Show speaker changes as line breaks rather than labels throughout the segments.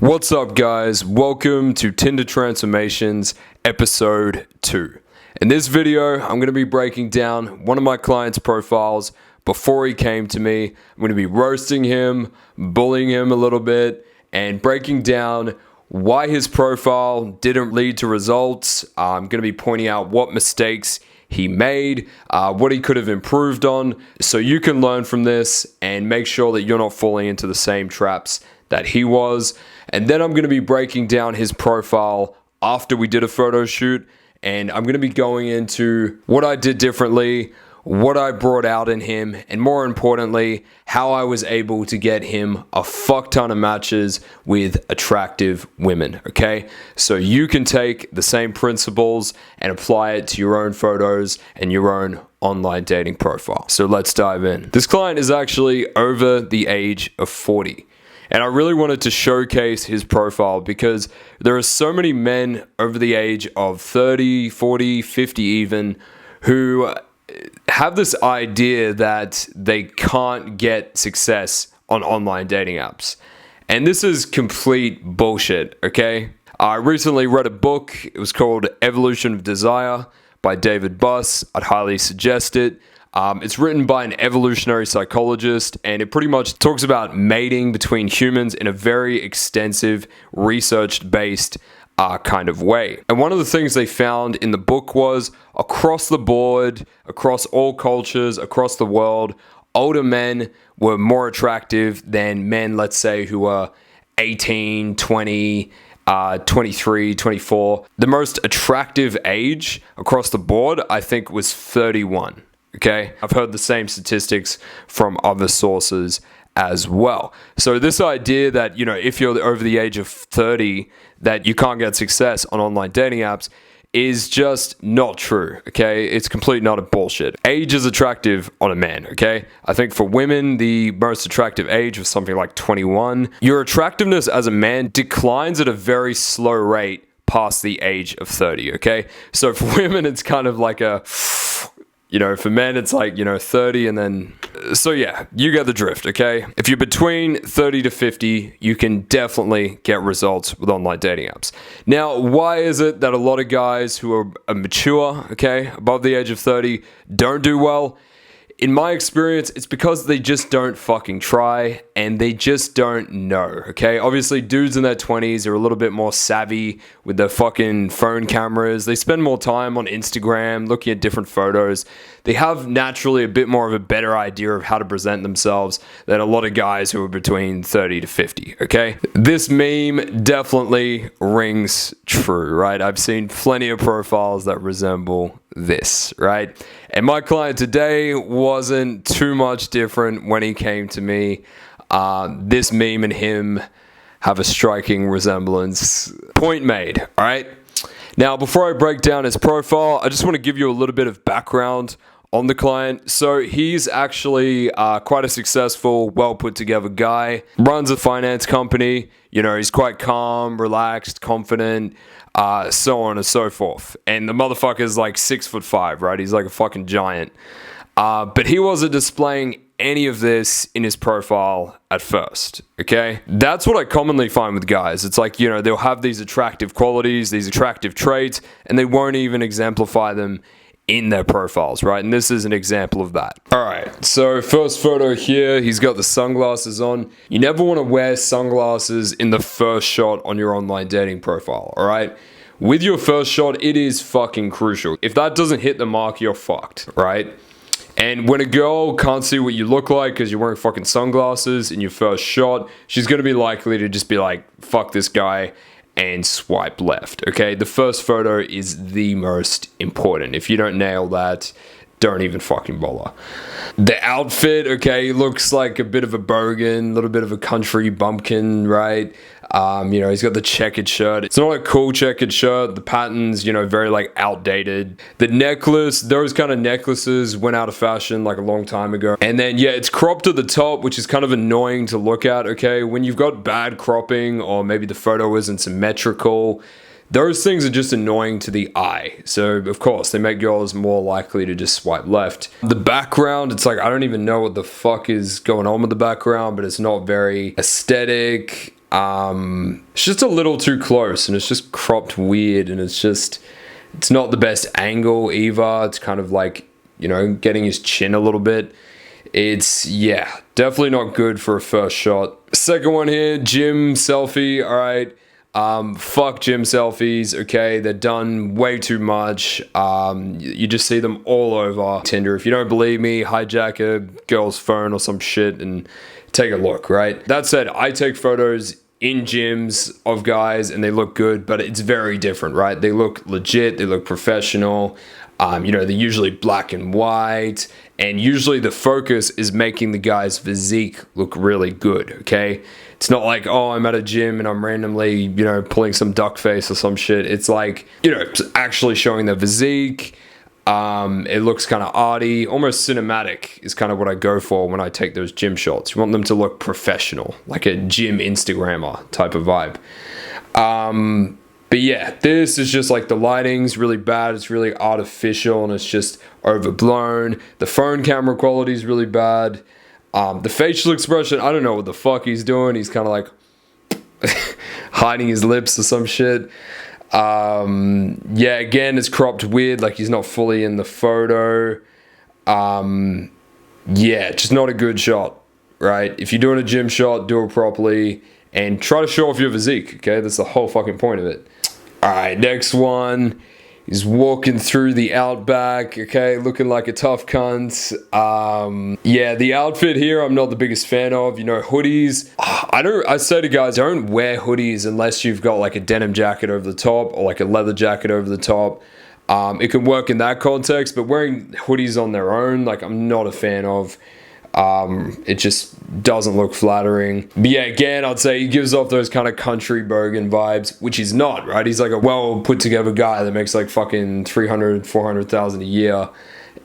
What's up, guys? Welcome to Tinder Transformations episode 2. In this video, I'm going to be breaking down one of my clients' profiles before he came to me. I'm going to be roasting him, bullying him a little bit, and breaking down why his profile didn't lead to results. I'm going to be pointing out what mistakes he made, what he could have improved on, so you can learn from this and make sure that you're not falling into the same traps that he was. And then I'm going to be breaking down his profile after we did a photo shoot, and I'm going to be going into what I did differently, what I brought out in him, and more importantly, how I was able to get him a fuck ton of matches with attractive women, okay? So you can take the same principles and apply it to your own photos and your own online dating profile. So let's dive in. This client is actually over the age of 40. And I really wanted to showcase his profile because there are so many men over the age of 30, 40, 50 even, who have this idea that they can't get success on online dating apps. And this is complete bullshit, okay? I recently read a book. It was called Evolution of Desire by David Buss. I'd highly suggest it. It's written by an evolutionary psychologist, and it pretty much talks about mating between humans in a very extensive, research-based kind of way. And one of the things they found in the book was, across the board, across all cultures, across the world, older men were more attractive than men, let's say, who are 18, 20, 23, 24. The most attractive age across the board, I think, was 31. Okay, I've heard the same statistics from other sources as well. So this idea that, you know, if you're over the age of 30, that you can't get success on online dating apps is just not true, okay? It's complete not a bullshit. Age is attractive on a man, okay? I think for women, the most attractive age was something like 21. Your attractiveness as a man declines at a very slow rate past the age of 30, okay? So for women, it's kind of like a... You know, for men, it's like, 30 and then... So yeah, you get the drift, okay? If you're between 30 to 50, you can definitely get results with online dating apps. Now, why is it that a lot of guys who are mature, okay, above the age of 30, don't do well? In my experience, it's because they just don't fucking try and they just don't know, okay? Obviously, dudes in their 20s are a little bit more savvy with their fucking phone cameras. They spend more time on Instagram looking at different photos. They have naturally a bit more of a better idea of how to present themselves than a lot of guys who are between 30 to 50, okay? This meme definitely rings true, right? I've seen plenty of profiles that resemble this, right? And my client today wasn't too much different when he came to me. This meme and him have a striking resemblance. Point made, all right? Now, before I break down his profile, I just want to give you a little bit of background on the client. So he's actually quite a successful, well put together guy, runs a finance company. You know, he's quite calm, relaxed, confident, so on and so forth. And the motherfucker's like 6'5", right? He's like a fucking giant. But he wasn't displaying any of this in his profile at first, okay? That's what I commonly find with guys. It's like, they'll have these attractive qualities, these attractive traits, and they won't even exemplify them in their profiles, right? And this is an example of that. All right, so first photo here, he's got the sunglasses on. You never want to wear sunglasses in the first shot on your online dating profile, all right? With your first shot, it is fucking crucial. If that doesn't hit the mark, you're fucked, right? And when a girl can't see what you look like because you're wearing fucking sunglasses in your first shot, she's going to be likely to just be like, fuck this guy, and swipe left, okay? The first photo is the most important. If you don't nail that, don't even fucking bother. The outfit, okay, looks like a bit of a bogan, a little bit of a country bumpkin, right? He's got the checkered shirt. It's not a cool checkered shirt. The pattern's, very like outdated. The necklace, those kind of necklaces went out of fashion like a long time ago. And then, yeah, it's cropped at the top, which is kind of annoying to look at, okay? When you've got bad cropping or maybe the photo isn't symmetrical, those things are just annoying to the eye. So, of course, they make girls more likely to just swipe left. The background, it's like, I don't even know what the fuck is going on with the background, but it's not very aesthetic. It's just a little too close, and it's just cropped weird, and it's not the best angle either. It's kind of like, you know, getting his chin a little bit. It's, yeah, definitely not good for a first shot. Second one here, gym selfie. All right. Fuck gym selfies, okay? They're done way too much. You just see them all over Tinder. If you don't believe me, hijack a girl's phone or some shit and take a look, right? That said, I take photos in gyms of guys and they look good, but it's very different, right? They look legit, they look professional. You know, they're usually black and white, and usually the focus is making the guy's physique look really good, okay? It's not like, oh, I'm at a gym and I'm randomly, you know, pulling some duck face or some shit. It's like, you know, actually showing their physique. It looks kind of arty, almost cinematic is kind of what I go for when I take those gym shots. You want them to look professional, like a gym Instagrammer type of vibe. But yeah, this is just like the lighting's really bad. It's really artificial and it's just overblown. The phone camera quality is really bad. The facial expression, I don't know what the fuck he's doing. He's kind of like hiding his lips or some shit. Yeah, again, it's cropped weird. Like he's not fully in the photo. Yeah, just not a good shot, right? If you're doing a gym shot, do it properly and try to show off your physique, okay? That's the whole fucking point of it. All right, next one. He's walking through the outback, okay, looking like a tough cunt. Yeah, the outfit here, I'm not the biggest fan of. You know, hoodies. I say to guys, don't wear hoodies unless you've got like a denim jacket over the top or like a leather jacket over the top. It can work in that context, but wearing hoodies on their own, like I'm not a fan of. It just doesn't look flattering. But yeah, again, I'd say he gives off those kind of country bogan vibes, which he's not, right? He's like a well put together guy that makes like fucking 300, 400,000 a year.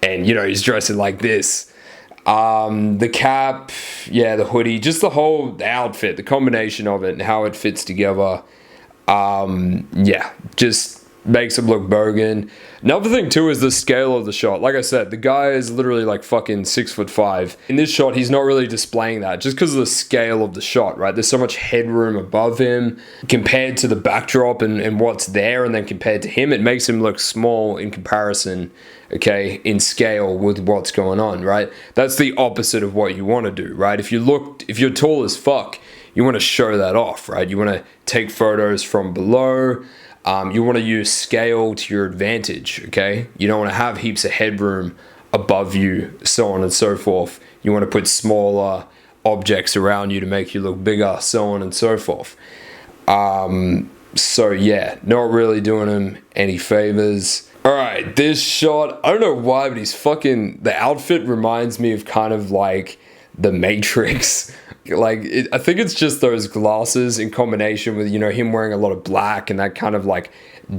And you know, he's dressing like this. The cap, yeah, the hoodie, just the outfit, the combination of it and how it fits together. Yeah, just makes him look bogan. Another thing too is the scale of the shot. Like I said, the guy is literally like fucking 6'5". In this shot, he's not really displaying that just because of the scale of the shot, right? There's so much headroom above him compared to the backdrop and what's there, and then compared to him, it makes him look small in comparison, okay, in scale with what's going on, right? That's the opposite of what you want to do, right? If you're tall as fuck, you want to show that off, right? You want to take photos from below. You want to use scale to your advantage, okay? You don't want to have heaps of headroom above you, so on and so forth. You want to put smaller objects around you to make you look bigger, so on and so forth. So yeah, not really doing him any favors. All right, this shot, I don't know why, but the outfit reminds me of kind of like the Matrix. I think it's just those glasses in combination with, you know, him wearing a lot of black and that kind of like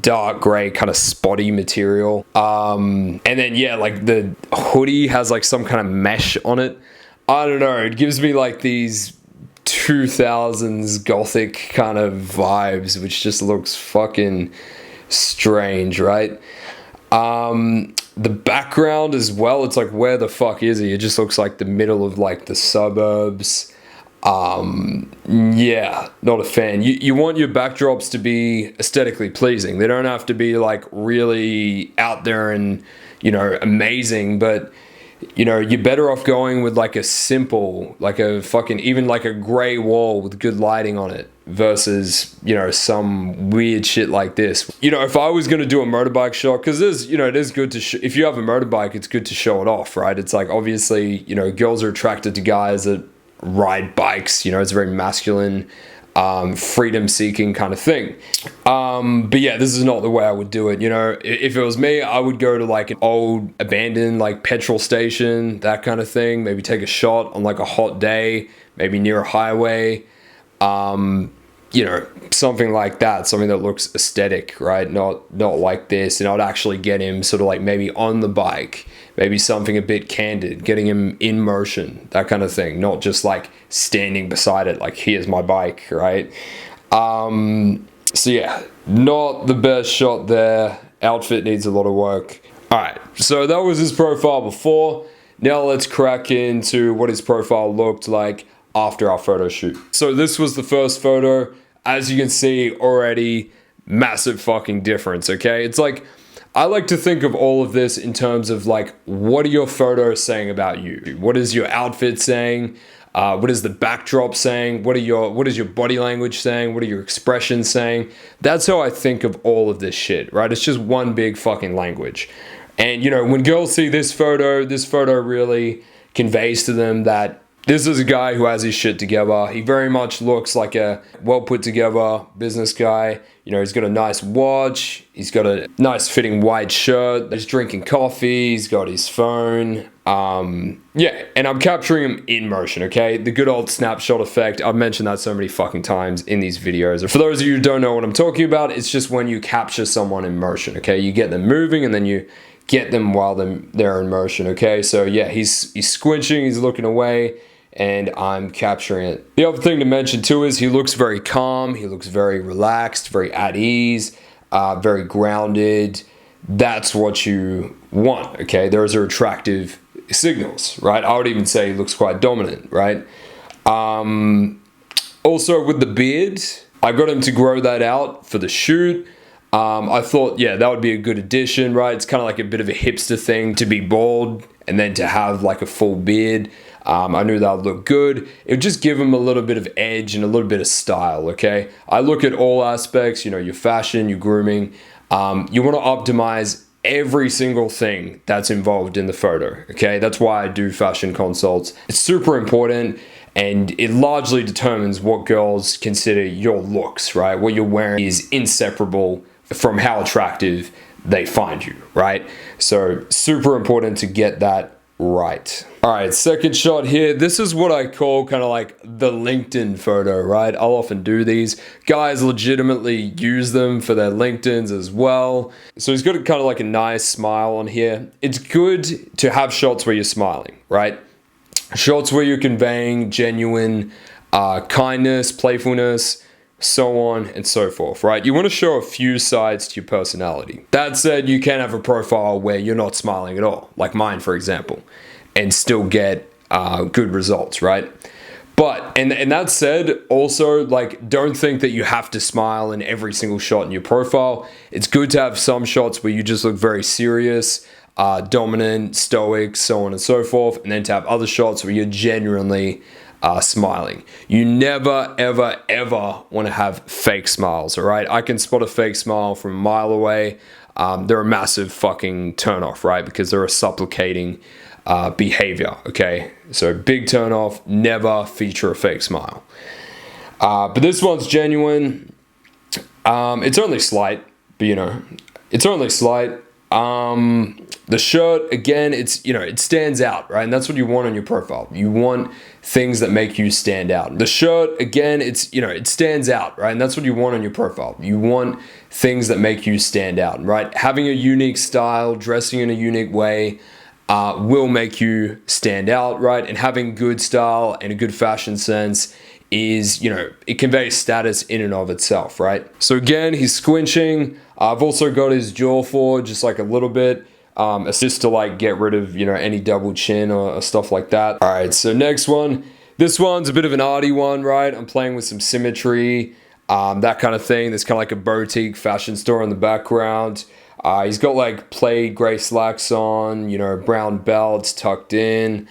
dark gray kind of spotty material. And then yeah, like the hoodie has like some kind of mesh on it. I don't know, it gives me like these 2000s gothic kind of vibes, which just looks fucking strange, right? The background as well, it's like, where the fuck is he? It just looks like the middle of like the suburbs. Yeah, not a fan. You want your backdrops to be aesthetically pleasing. They don't have to be like really out there and, you know, amazing, but you know, you're better off going with like a simple, like a fucking, even like a gray wall with good lighting on it versus, you know, some weird shit like this. You know, if I was going to do a motorbike shot, because there's, you know, it is good to, if you have a motorbike, it's good to show it off, right? It's like, obviously, you know, girls are attracted to guys that ride bikes, you know, it's a very masculine, freedom-seeking kind of thing. But yeah, this is not the way I would do it. You know, if it was me, I would go to like an old abandoned like petrol station, that kind of thing. Maybe take a shot on like a hot day, maybe near a highway. You know, something like that, something that looks aesthetic, right? Not like this. And I'd actually get him sort of like maybe on the bike, maybe something a bit candid, getting him in motion, that kind of thing. Not just like standing beside it, like here's my bike, right? So yeah, not the best shot there. Outfit needs a lot of work. All right, so that was his profile before. Now let's crack into what his profile looked like after our photo shoot. So this was the first photo. As you can see already, massive fucking difference, okay? It's like, I like to think of all of this in terms of like, what are your photos saying about you? What is your outfit saying? What is the backdrop saying? What is your body language saying? What are your expressions saying? That's how I think of all of this shit, right? It's just one big fucking language. And you know, when girls see this photo really conveys to them that this is a guy who has his shit together. He very much looks like a well put together business guy. You know, he's got a nice watch. He's got a nice fitting white shirt. He's drinking coffee. He's got his phone. Yeah, and I'm capturing him in motion, okay? The good old snapshot effect. I've mentioned that so many fucking times in these videos. For those of you who don't know what I'm talking about, it's just when you capture someone in motion, okay? You get them moving and then you get them while they're in motion, okay? So yeah, he's squinching, he's looking away, and I'm capturing it. The other thing to mention too is he looks very calm, he looks very relaxed, very at ease, very grounded. That's what you want, okay? Those are attractive signals, right? I would even say he looks quite dominant, right? Also with the beard, I got him to grow that out for the shoot. I thought, yeah, that would be a good addition, right? It's kind of like a bit of a hipster thing to be bald and then to have like a full beard. I knew that would look good. It would just give him a little bit of edge and a little bit of style, okay? I look at all aspects, you know, your fashion, your grooming. You want to optimize every single thing that's involved in the photo, okay? That's why I do fashion consults. It's super important, and it largely determines what girls consider your looks, right? What you're wearing is inseparable from how attractive they find you, right? So super important to get that right. All right, second shot here. This is what I call kind of like the LinkedIn photo, right? I'll often do these. Guys legitimately use them for their LinkedIns as well. So he's got kind of like a nice smile on here. It's good to have shots where you're smiling, right? Shots where you're conveying genuine kindness, playfulness, so on and so forth, right? You want to show a few sides to your personality. That said, you can have a profile where you're not smiling at all, like mine, for example, and still get good results, right? But, and that said, also, like, don't think that you have to smile in every single shot in your profile. It's good to have some shots where you just look very serious, dominant, stoic, so on and so forth, and then to have other shots where you're genuinely smiling. You never, ever, ever want to have fake smiles, all right? I can spot a fake smile from a mile away. They're a massive fucking turnoff, right? Because they're a supplicating behavior, okay? So big turn off, never feature a fake smile. But this one's genuine. It's only slight, but you know, it's only slight. The shirt, again, it's, you know, it stands out, right? And that's what you want on your profile. You want things that make you stand out. The shirt, again, it's, you know, it stands out, right? And that's what you want on your profile. You want things that make you stand out, right? Having a unique style, dressing in a unique way, will make you stand out, right? And having good style and a good fashion sense is, you know, it conveys status in and of itself, right? So again, he's squinching. I've also got his jaw forward just like a little bit, just to like get rid of, you know, any double chin or stuff like that. All right, so next one. This one's a bit of an arty one, right? I'm playing with some symmetry, that kind of thing. There's kind of like a boutique fashion store in the background. He's got like plaid gray slacks on, you know, brown belts tucked in.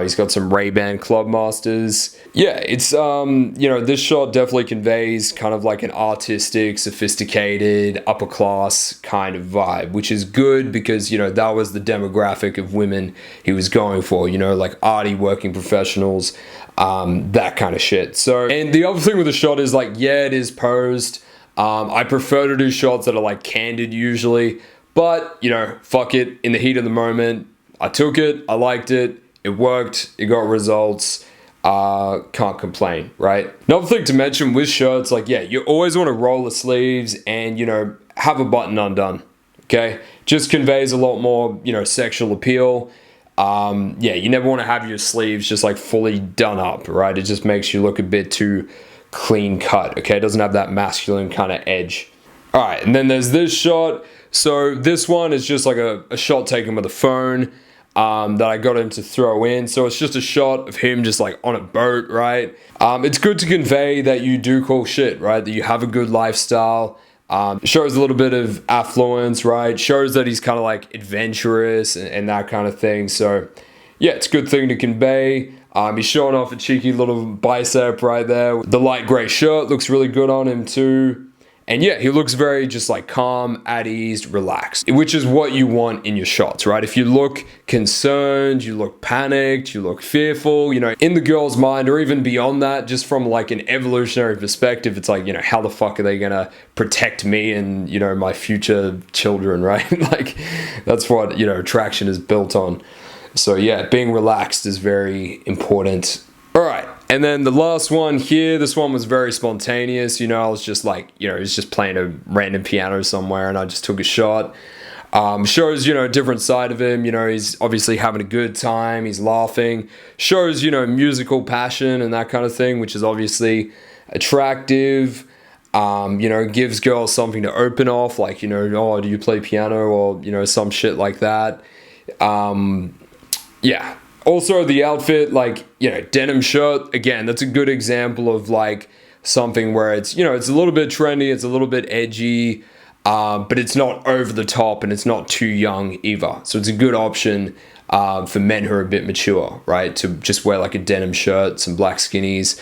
He's got some Ray-Ban Club Masters. Yeah, it's, you know, this shot definitely conveys kind of like an artistic, sophisticated, upper class kind of vibe, which is good because, you know, that was the demographic of women he was going for, you know, like arty working professionals, that kind of shit. So, and the other thing with the shot is like, yeah, it is posed. I prefer to do shots that are like candid usually, but, you know, fuck it. In the heat of the moment, I took it, I liked it. It worked, it got results, can't complain, right? Another thing to mention with shirts, like, yeah, you always want to roll the sleeves and, you know, have a button undone, okay? Just conveys a lot more, you know, sexual appeal. Yeah, you never want to have your sleeves just like fully done up, right? It just makes you look a bit too clean cut, okay? It doesn't have that masculine kind of edge. All right, and then there's this shot. So this one is just like a shot taken with a phone. that I got him to throw in. So it's just a shot of him just like on a boat, right? It's good to convey that you do cool shit, right? That you have a good lifestyle. Shows a little bit of affluence, right? Shows that he's kind of like adventurous and that kind of thing. So yeah, it's a good thing to convey. He's showing off a cheeky little bicep right there. The light gray shirt looks really good on him too. And yeah, he looks very just like calm, at ease, relaxed, which is what you want in your shots, right? If you look concerned, you look panicked, you look fearful, you know, in the girl's mind, or even beyond that, just from like an evolutionary perspective, it's like, you know, how the fuck are they gonna protect me and, you know, my future children, right? Like, that's what, you know, attraction is built on. So yeah, being relaxed is very important. All right, and then the last one here, this one was very spontaneous. You know, I was just like, you know, he's just playing a random piano somewhere and I just took a shot. Shows, you know, a different side of him. You know, he's obviously having a good time, he's laughing. Shows, you know, musical passion and that kind of thing, which is obviously attractive. You know, gives girls something to open off, like, you know, oh, do you play piano, or, you know, some shit like that. Yeah. Also, the outfit, like, you know, denim shirt, again, that's a good example of like something where it's, you know, it's a little bit trendy, it's a little bit edgy, but it's not over the top and it's not too young either. So it's a good option for men who are a bit mature, right? To just wear like a denim shirt, some black skinnies,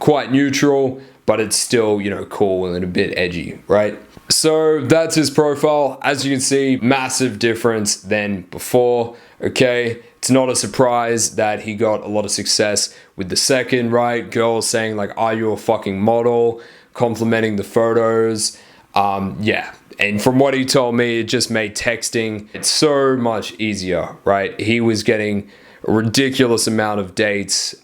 quite neutral, but it's still, you know, cool and a bit edgy, right? So that's his profile. As you can see, massive difference than before, okay? It's not a surprise that he got a lot of success with the second, right? Girls saying like, are you a fucking model? Complimenting the photos. Yeah. And from what he told me, it just made texting it's so much easier, right? He was getting a ridiculous amount of dates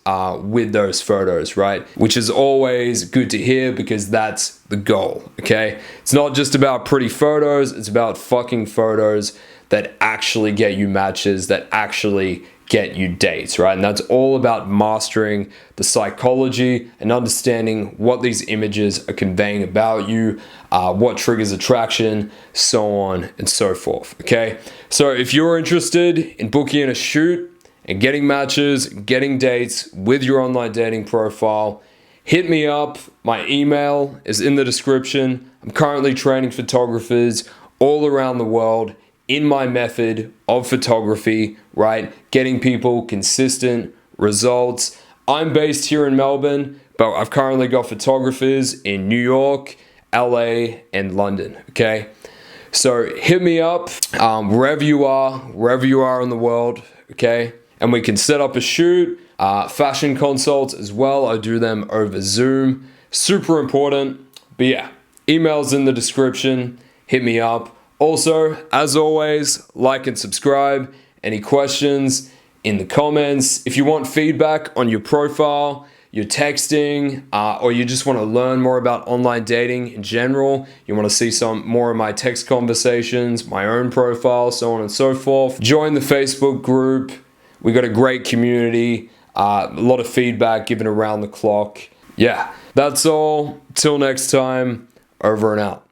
with those photos, right? Which is always good to hear because that's the goal, okay? It's not just about pretty photos, it's about fucking photos that actually get you matches, that actually get you dates, right? And that's all about mastering the psychology and understanding what these images are conveying about you, what triggers attraction, so on and so forth, okay? So if you're interested in booking a shoot and getting matches, getting dates with your online dating profile, hit me up. My email is in the description. I'm currently training photographers all around the world in my method of photography, right? Getting people consistent results. I'm based here in Melbourne, but I've currently got photographers in New York, LA, and London, okay? So hit me up wherever you are in the world, okay? And we can set up a shoot, fashion consults as well. I do them over Zoom. Super important. But yeah, email's in the description. Hit me up. Also, as always, like and subscribe. Any questions in the comments. If you want feedback on your profile, your texting, or you just want to learn more about online dating in general, you want to see some more of my text conversations, my own profile, so on and so forth, join the Facebook group. We got a great community, a lot of feedback given around the clock. Yeah, that's all. Till next time, over and out.